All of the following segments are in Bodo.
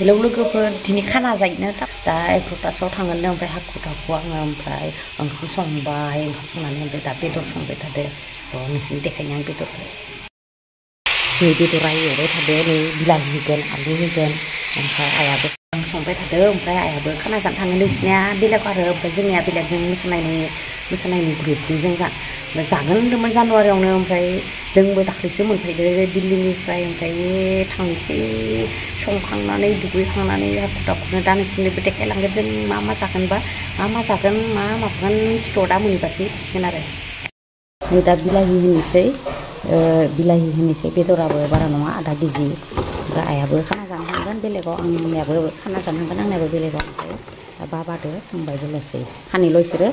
हेलौ लोगोफोर दिनै खाना जाहैनो दा 11टासोआव थांगोन ओमफ्राय हाखु दाखु आङो ओमफ्राय ओंखाम संबाय ओंखाम संनानै ओमफ्राय दा बेदर संबाय थादो नोंसिनो देखायनो आं बेदरखौ नै बेदरा एवबाय थादो नै बिलाहि होगोन आलु होगोन ओमफ्राय आइयाबो आं संबाय थादो ओमफ्राय आइयाबो खाना जानो थाङो नोंसिनिया बेलेग आरो ओमफ्राय जोंनिया बेलेगजों मोसानायनि ग्रुपनि जों जागोन होनदोंमोन जानुवारियावनो ओमफ्राय जोंबो दाख्लैसो मोनफैदो दिल्लीनिफ्राय ओमफ्राय थांनोसै संखांनानै दुगैखांनानै हाखु दाखुनो दा नोंसिनोबो देखायलांगोन जों मा मा जागोन मा मागोन मिथिथ' दा मोनबासो मिथिसिगोन आरो दा बिलाहि होनोसै बेदराबो बारा नङा आधा केजि ओमफ्राय आइयाबो खाना जानो थांगोन बेलेगाव आंनियाबो खाना जानो थांगोन आंनियाबो बेलेगाव ओमफ्राय दा बाबादो थांबायबोल'सै खानैल' इसोरो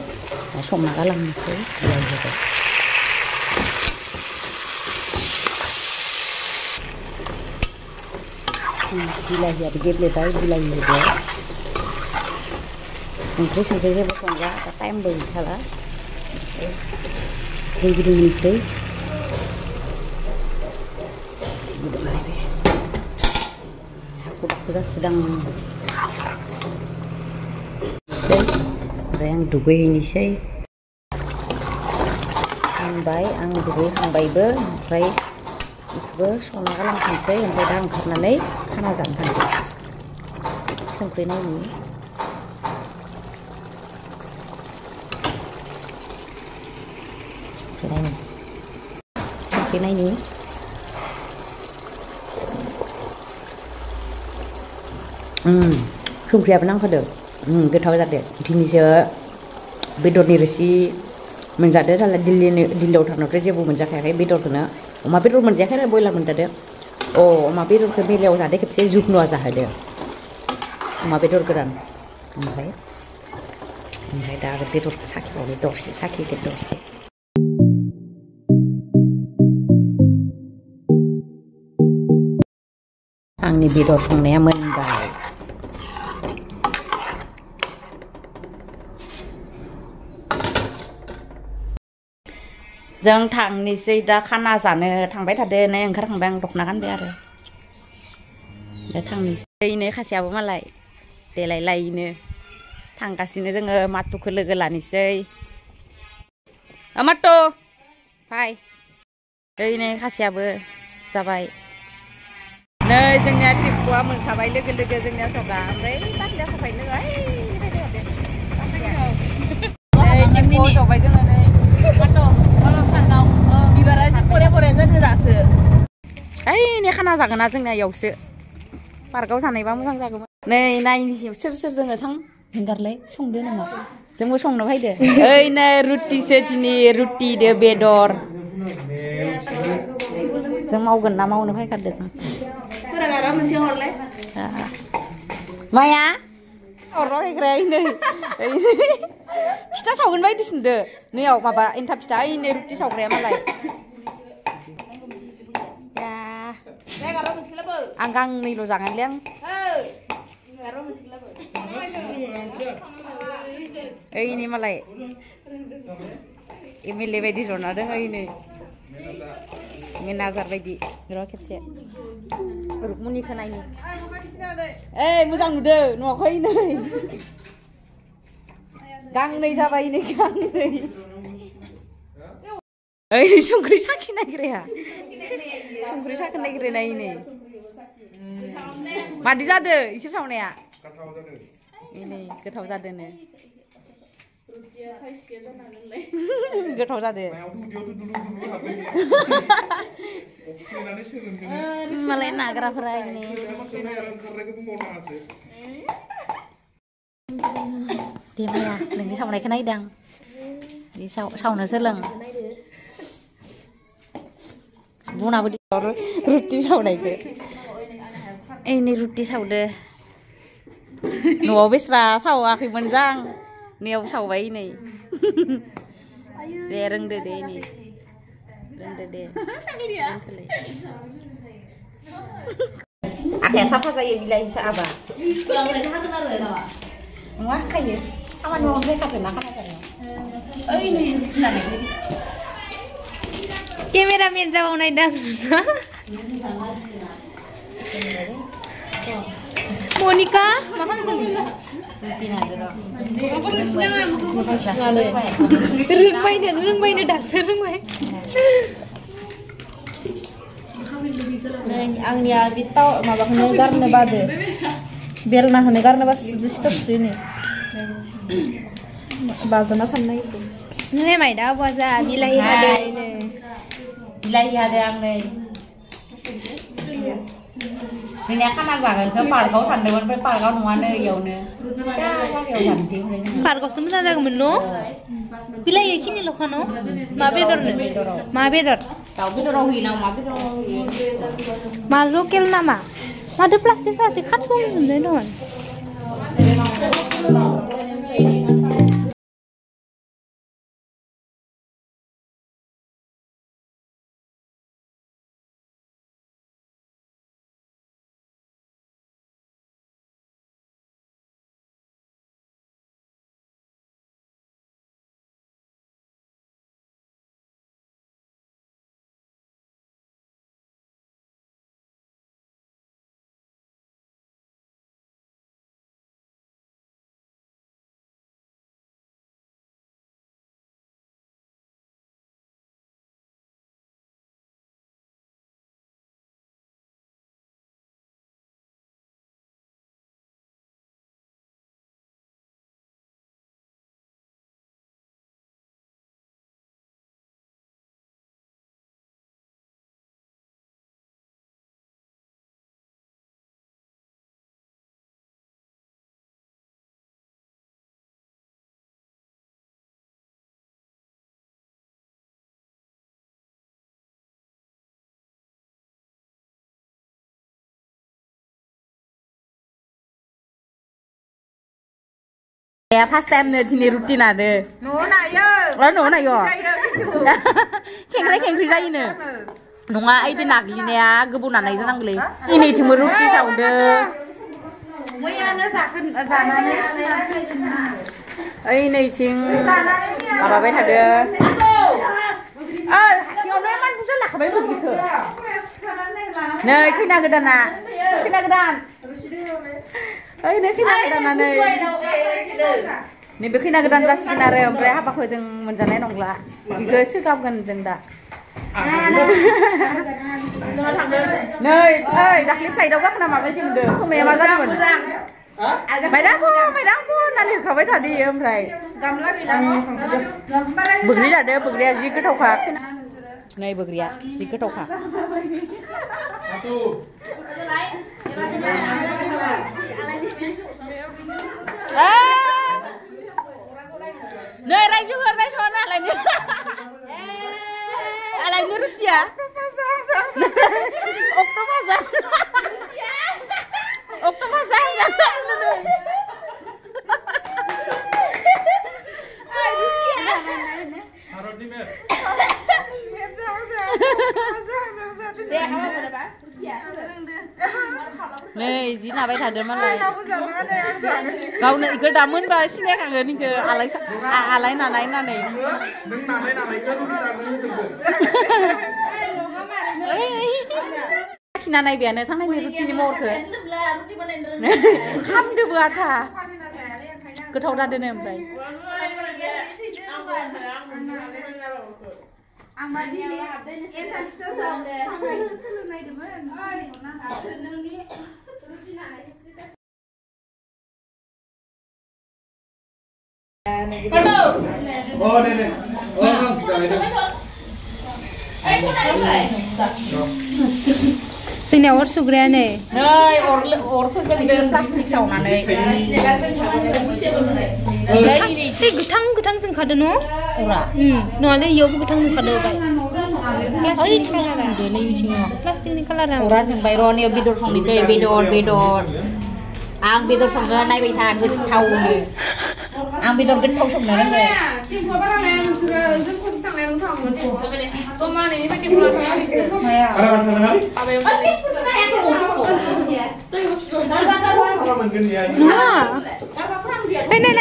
संना गालांनोसै बिलाहिखौ बिलाहियाबो गेब्लेबाय बिलाहि होदो संख्रि जेबो संला दा टाइमबो गैखाला दै गुदुं होनोसै हाखु दाखु जासिदां ओमफ्राय आं दुगैहैनोसै होनबाय आं दुगैखांबायबो ओमफ्राय बेखौबो संना गालांखानोसै ओमफ्राय दा ओंखारनानै खाना जानो थांसै संख्रि नायनि संख्रियाबो नांखादो गोथाव जादो दिनैसो बेदरनि रोसि मोनजादो नालाय दिल्लीयाव थांनायावथ' जेबो मोनजाखायाखै बेदरखौनो अमा बेदर मोनजायाखै आरो बयलार मोनजादो अमा बेदरखौ बेलायाव जादो खेबसे जुगनुवा जाहोदो अमा बेदर गोरान ओमफ्राय दा आरो बेदरखौ साखिबावनो दरसे साखिदो दरसे आंनि बेदर संनाया मोनबाय जों थांनोसै दा खाना जानो थांबाय थादो नै ओंखारखांबाय आं दख'ना गानदो आरो दा थांनोसै नै खासेयाबो मालाय देलाय लायनो थांगासिनो जोङो माथुखौ लोगो लानोसै माथु फाय नै खासेयाबो जाबाय नै जोंनिया टिम्पुआ मोनखाबाय लोगो जोंनिया सगा ओमफ्राय बाखिया सफायनो टिम्पुआव जबाय जोङो नै बिबारा एसे जादो दासो नै खाना जागोन ना जोंना इयावसो पार्कआव जानायबा मोजां जागौमोन नै नायनोसै सोर जोङो थां हेंगारलाय संदो नामा जोंबो संनो फैदो नै रुटिसो दिनै रुटिदो बेदर जों मावगोन ना मावनो फैखादो जों माया अरलायग्राय नै फिथा सावगोन बायदि सोंदो नैयाव माबा एन्थाब फिथा नै रुटि सावग्राया मालाय आं गांनैल' जागोनलै आं ओइनै मालाय MLA बायदि जना दङ ओइनै मेनाजार बायदि र' खेबसे रुक्मनिखौ नायनि मोजां नुदो नुवाखै नै गांनै जाबाय नै गांनै संख्रि साखि नायग्राया संख्रि साखि नायग्राया नै मादि जादो इसोर सावनाया नै गोथाव जादोनो गोथाव जादो मालाय नाग्राफोरा दे माया नोंनि सावनायखौ नायदां बे सावनो सोलों बनाबो रुटि सावनायखौ नै रुटि सावदो न'आव बेस्रा सावाखैमोन जां नैयाव सावबाय नै दे रोंदो दे नै रोंदो दे आखाया साफा जायो बिलाहि साबा नङा खायो खामानि मावनो फैखादों ना खाना जानायाव केमेरामेन जाबाव नायदां Monica मा खालामदों रोंबायनो दासो रोंबाय आंनिया बे माबाखौनो गारनो बादो बेलना होनो गारनो बासो सिथोबसो नै बाजना थांनो नागिरदों नै माइदा बजा बिलाइ हादो आं नै जोंनिया खाना जागोनखौ पार्कआव सानदोंमोन ओमफ्राय पार्कआव नङानो इयावनो फिसा जायगायाव जानोसै ओमफ्राय जों पार्कआवसो मोजां जागौमोन न' बिलाइ एखिनिल'खा न' मा बेदरनो मा बेदर दाउ बेदराव होयो ना अमा बेदराव होयो मा लकेल नामा माथो प्लास्टिक खाथुमजोबनाय दं Ya first time nih di rutin ada. Nona yo. Oh nona yo. Kengkri saya ini. Nonga itu nagli ya, kebunan aja nanggli. Ini cuma rutin saude. Muyana sakit zanane. Ini cing. Apa bet ada? Kiono man pusat lah kabar begitu. Nih kena gedana. Kena gedan. Ini kena gedan nih. Nih bekina gedan jasikin are ompray apa kau jeng menjanai nongla. Itu sikap kan jeng dah. Nih, dah lipai dah gua kena mabai jeng deh. Kau memang jadi pun. Maidang pun nanti kau betul tadi ompray. Begini ada begini aja kita kah. Nih begini aja kita kah. Nih, rai juga alainya. Alainya rupiah. Oktopus. Nih, zina baik ada mana? Kau nih ikut damun bah sini kan gini ke alai nanai nanai. Nanai biarnya sang nanai rutin ni mau ke? Ham deh buat ha. Ketau dah deh nembrai. Amadi ni ada ni. Entah kita sampai selu naik demen. Oh, ni. Oh, kita itu. Sini or sugrea ni. Nei, or kerja di plastik sauna ni. Gutang jeng kada no? Ora. No ale yo gutang kada bai. Plastik ni kalar. Plastik ni kalar. Ora jeng bai ron yo bidor song ni se bidor. Ang bidor song ga nai bai than gut thau ni. Ang bidor gut thau song na ni. Kim pho ba na em sudah jeng ko sitang em thang mo. To ma ni pa kim pho thang ni. Maya. Apa yang ni?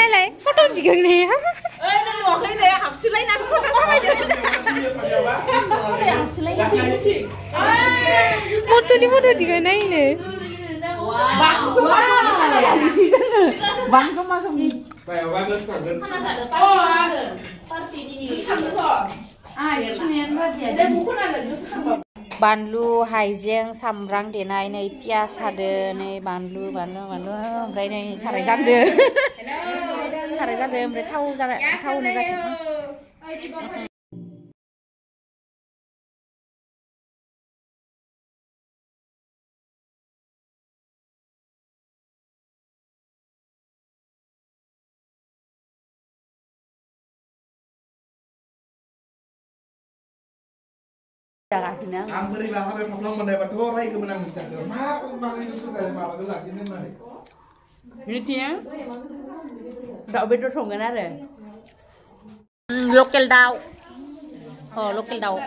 Này, photo gì gần nè. Ê, nó luộc lên đây, học sư lấy nào photo sao vậy? Một tuần đi một tuần gì gần này nè. Wow. bang sama sama Phải ở ba gần khoảng gần. बानलु हाइजें सामब्राम देनाय नै पियास हादो नै बानलु ओमफ्राय नै साराय जानदो साराय जादो ओमफ्राय थाव होनाय जासिगोन Ang beri bahasa berpaplang mendapat orang yang kemenang mencatat. Mak itu sudah malah tu lagi ni mana? Ini dia. Daun bedor songan ada. Local daun. Oh, local daun.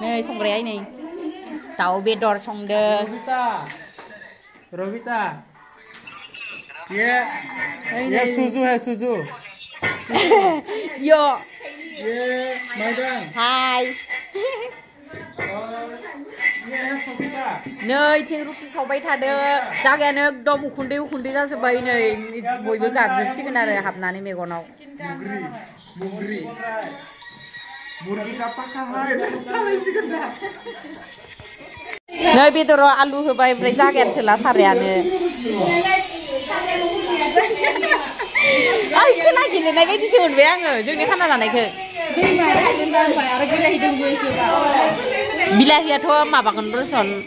Nih, song raya ini. Daun bedor song de. Rovita. Ya Suzu. Yo. Maidang. Hai. Nơi trên rút sau bay thà đơ, chắc là nó đom ukhunde ra sẽ bay này, bồi với cả giúp xin cái này hấp nani mẹ con nào. Mugri. Murgi kapakah hai? Salah sih kena. Nơi bây giờ alu hơi bay, bây giờ cái thử lá sả rẻ này. Ai cái này gì này bây giờ chịu về anh rồi, chúng cái thằng nào này kì. Bila tua mabakan person,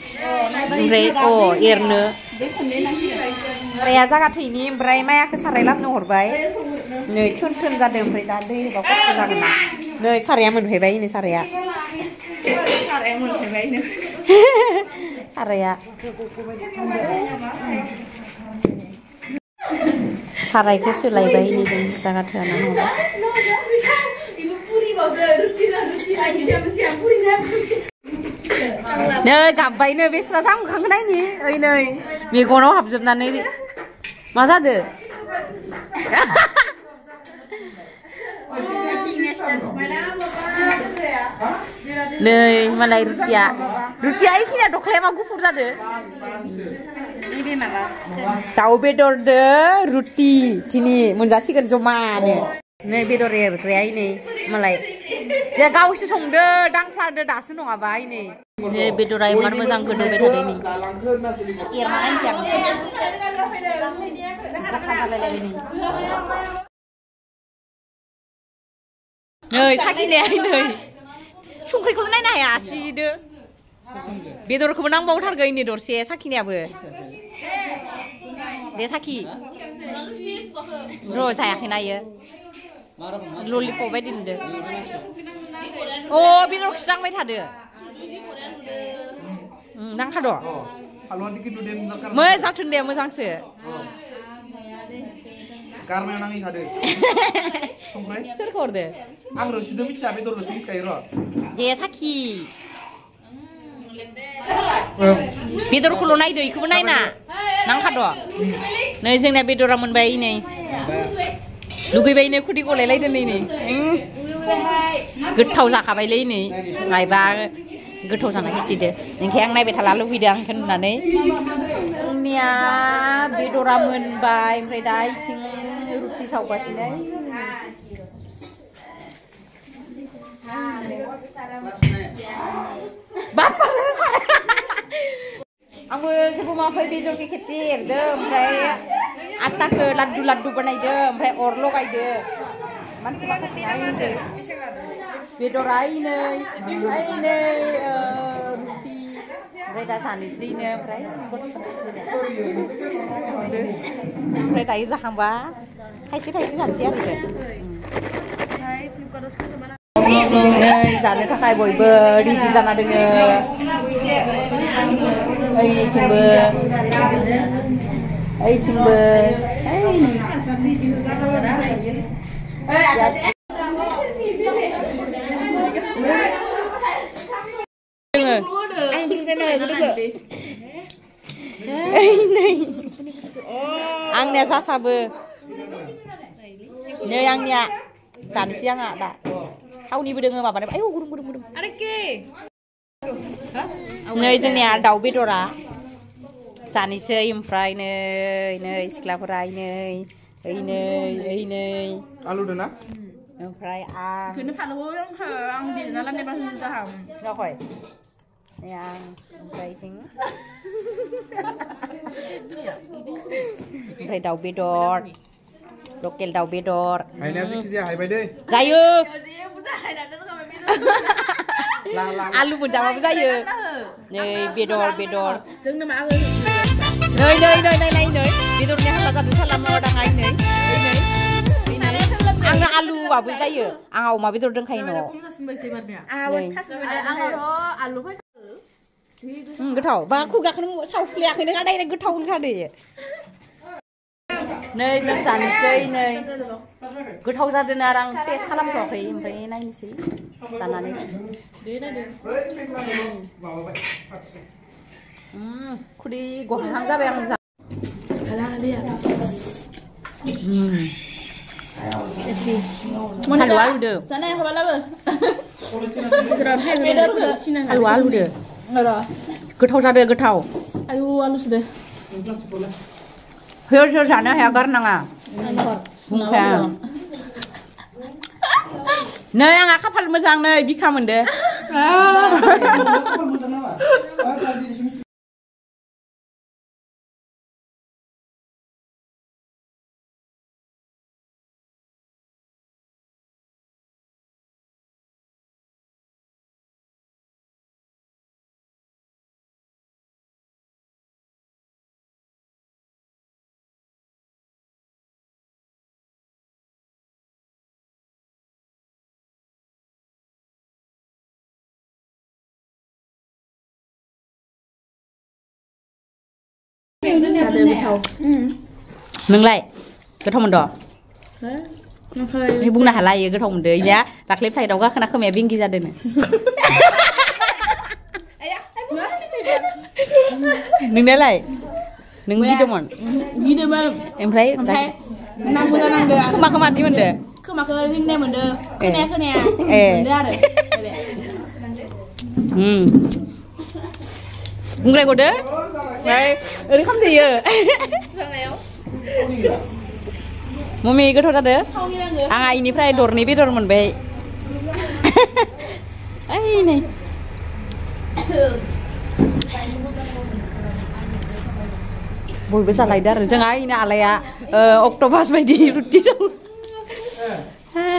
bre irne. Raya zakat ini bre maya kesarelat nuhur bay. Nih cun zadem bre tadi bapak kesarelat. Nih sarya menurut bay ini sarya. Sarya. Sarai ke sulai bay ini dan zakat tenan. Nơi gặp vậy nơi biết sao không khăn đấy nhỉ ơi nơi vì cô nó học dùm này đi mà ra được nơi mà lại rutia ấy khi nào đọc lẽ mà cũng phụ ra được tahu bedor de ruti sini menjasikan cuma nih nih bedor ya ini malai ya kau sih songde dang pada dasu nong apa ini nih bedor ayam mana masang kedua bedor ini irna lain siang nih sakit nih nih sungkri kau naik ya sih deh bedor kau menang bau harga ini dorsi sakitnya apa dia sakit bro saya kena ya lollipop bayi dulu. Oh, biar sedang bayi ada. Nang kado. Haluan dikit dulu dia nangkar. Mazang cun dia mazang se. Karena nang ini ada. Songkrai. Serkor deh. Angro sudah bisa betul sudah sekali roh. Dia sakit. Biar kulo naik deh, ikut naik na. Nang kado. Nih jengnya biar ramen bayi ini. Lugui bay này kudi kolai lấy đây này, gật thâu ra cả bay lấy này, ngày ba gật thâu ra là cái gì đấy, những cái anh này bị thà lá lugui đang khăn là đấy, nia bị đồ ramen bay, phải đai chừng roti sau quá xí đấy, bắp ang cái bố mà phải đi rồi cái kecil deh, phải atta ke laddu banai deh, phải orlo kai deh, man semangat lain deh, bedorai nih, roti, phải ta sani sih nih, phải ta izah hamba, hai sih sani sih ada deh. Nih, sana kakai boy di sana dengar. Ai cimbe. Anh đi cái này được không? Này. Anh nè sa bơ. Nhớ anh nha. Sàn siang à đã. Hau ni berdengar apa? Ayo gudung. Ada ke? Nơi dân nhà đầu biết rồi à? जानोसै ओमफ्राय नै सिख्लाफोरा नै आलु दोना ओमफ्राय आं बेखौनो फानलु आं देना लामनाय बासो जाहां जाबाय आं ओमफ्राय दाउ बेदर लकेल दाउ बेदर हायनाया जेखि जाया हायबाय दै जायो आलु मोनजाबाबो जायो नै बेदर जोंनो मा नै बेदरनि हाल्ला जादों सालामाव दाङाय नै आंना आलुबाबो जायो आं अमा बेदर दोनखायो न'आव गोथाव बा खुगाखौनो सावफ्लेयाखैनो डाइरेक्ट गोथाव होनखादो नै जों जानोसै नै गोथाव जादों आरो आं टेस्ट खालामथ'वाखै ओमफ्राय नायनोसै जानानै खुदै गहां जाबाय आं आलुदो जानाय हाबालाबो आलुदो गोथाव जादो गोथाव आलु सुदो सोर जानो हाया गारनाङा बुंखाया नै आंहा खाफाल मोजां नै बिखा मोनदो नोंलाय गोथाव मोनद' बुंनो हाला इयो गोथाव मोनदो इनिया दाख्लै फ्लाइटआव गाखोना खोमाया बेंगि जादों नोंनालाय नों गिदोंमोन ओमफ्राय नांगौ जानांदो खोमाखौ मादि मोनदो खोमाखौ रिंनाय मोनदो खोनाया मोनदो आरो बुंलाय गदो ओरै खालामजायो मम्मी गोथाव जादो आंहा इनिफ्राय दरनै बेदर मोनबाय ओइ नै बयबो जालायदो आरो जोंहा इनो आलाया अक्ट'पास बायदि रुटि दं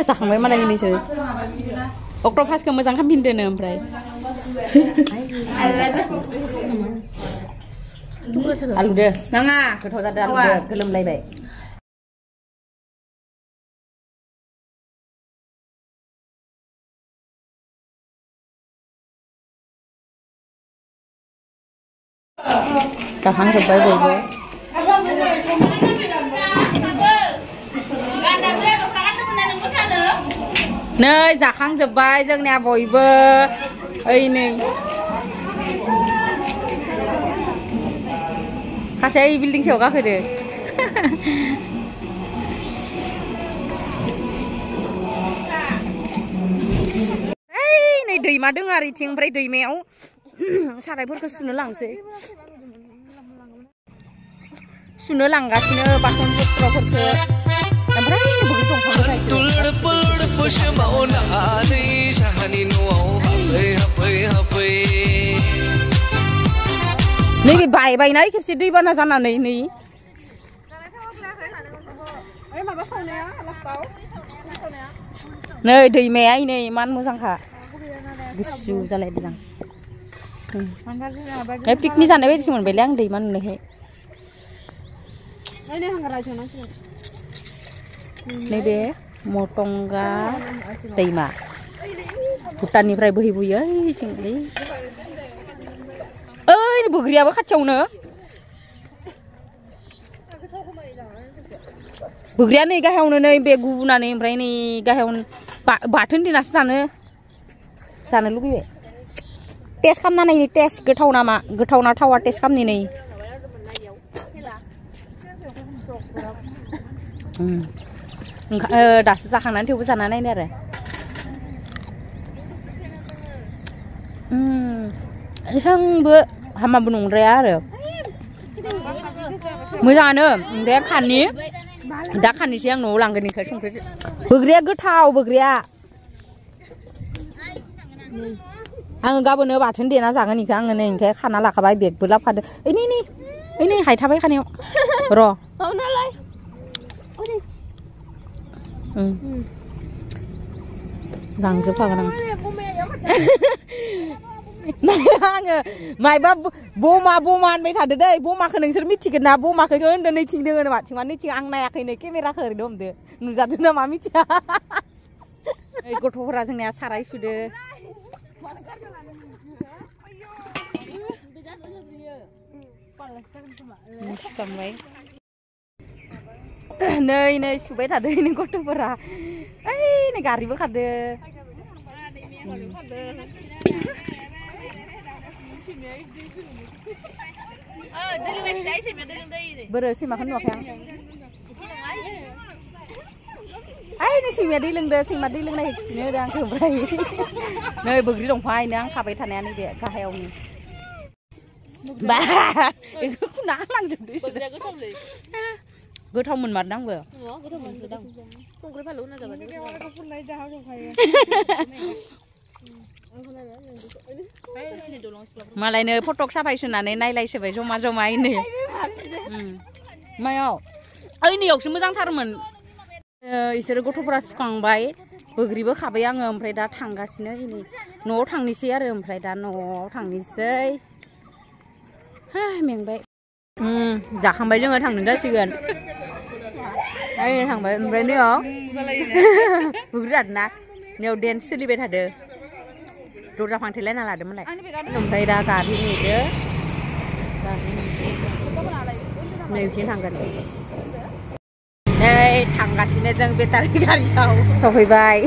जाखांबाय मालाय नोंसोर अक्ट'पासखौ मोजां खालामफिनदोनो ओमफ्राय आलुदो नाङा गोथाव जादों आलुदो गोलोमलायबाय जाखांजोब्बाय बयबो नै जाखांजोब्बाय जोंनिया बयबो ओइ नै खासे बिल्डिं सायाव गाखोदो नै दैमा दङ आरो इथिं ओमफ्राय दैमायाव सारायफोरखौ सुनो लांगासिनो बासन पत्रफोरखौ ओमफ्राय बोरै नैबे बायबायना खेबसे दैबाना जानानै नै नै दैमाया नै इमान मोजांखा गुसु जालायदों आं पिकनिक जानाय बायदिसो मोनबायलै आं दैमा नुनायखाय नैबे मटंगा दैमा भुटाननिफ्राय बोहैबोयो ओइथिंलै ओइ बोग्रियाबो खाथियावनो बोग्रिया नै गाहायावनो नै बे गुबुनानै ओमफ्राय नै गाहायावनो बाथोन देनासो जानो लुगैबाय टेस्ट खालामनानै टेस्ट गोथाव नामा गोथाव ना थावा टेस्ट खालामनि नै दासो जाखांनानै थेवबो जाना नायनो आरो एसांबो हामाबो नंद्राया आरो मोजाङानो ओमफ्राय खाननि दा खाननिसै आं न'आव लांगोन इखौ संख्रि बोग्रिया गोथाव बोग्रिया आङो गाबोनो बाथोन देना जागोन इखौ आङो नै ओंखाय खाना लाखाबाय बेगबो लाबोखादो ओइ नै हायथाबाय खानायाव र' लांजोबखागोन आं आङो मायबा बमा होनबाय थादो दै बमाखौ नोंसोर मिथिगोन ना बमाखौ होनदों नैथिं दोङो माथिं नैथिं आं नायाखै नै केमेराखौ ओरैनो हमदो नुजादो नामा मिथिया गथ'फोरा जोंनिया साराय सुदो नै सुबाय थादो नै गथ'फोरा ओइ नै गारिबो खारदो बोरो सैमाखौ नुवाखै आं ओइ नै सैमाया दै लोंदो सैमा दै लोंनायखौ खिथिनो होदो आंखौ ओमफ्राय नै बोग्रि दंफाङानो आं खाबाय थानाया नैबे गाहायावनो बा बेखौ खुना लांजोबदो गोथाव मोनमारदों आंबो संख्रि फानलु होना जाबाय मालायनो फटक साफायसोनानै नायलायसोबाय जमा जमा इनै मायाव ओइनियावसो मोजांथारमोन इसोरो गथ'फोरा सुखांबाय बोग्रिबो खाबाय आङो ओमफ्राय दा थांगासिनो इनै न'आव थांनोसै आरो ओमफ्राय दा न'आव थांनोसै मेंबाय जाखांबाय जोङो थांनो जासिगोन थांबाय ओमफ्राय नैयाव बोग्रि आरोना नैयाव डेन्स सोलिबाय थादो दरजा फांथेलायना लादोंमोनलाय ओमफ्राय दा गारि नेदो नैथिं थांगोन नै थांगासिनो जों बेटारि गारियाव सफैबाय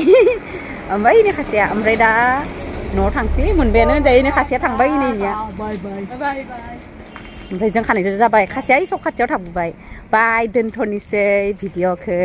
ओमफ्राय नै खासेया ओमफ्राय दा न'आव थांसै मोनबायानो होनजायो नै खासेया थांबाय नैनिया ओमफ्राय जों खानैजों जाबाय खासेया सब खाथियाव थाबोबाय बाय दोनथ'नोसै भिडिअ'खौ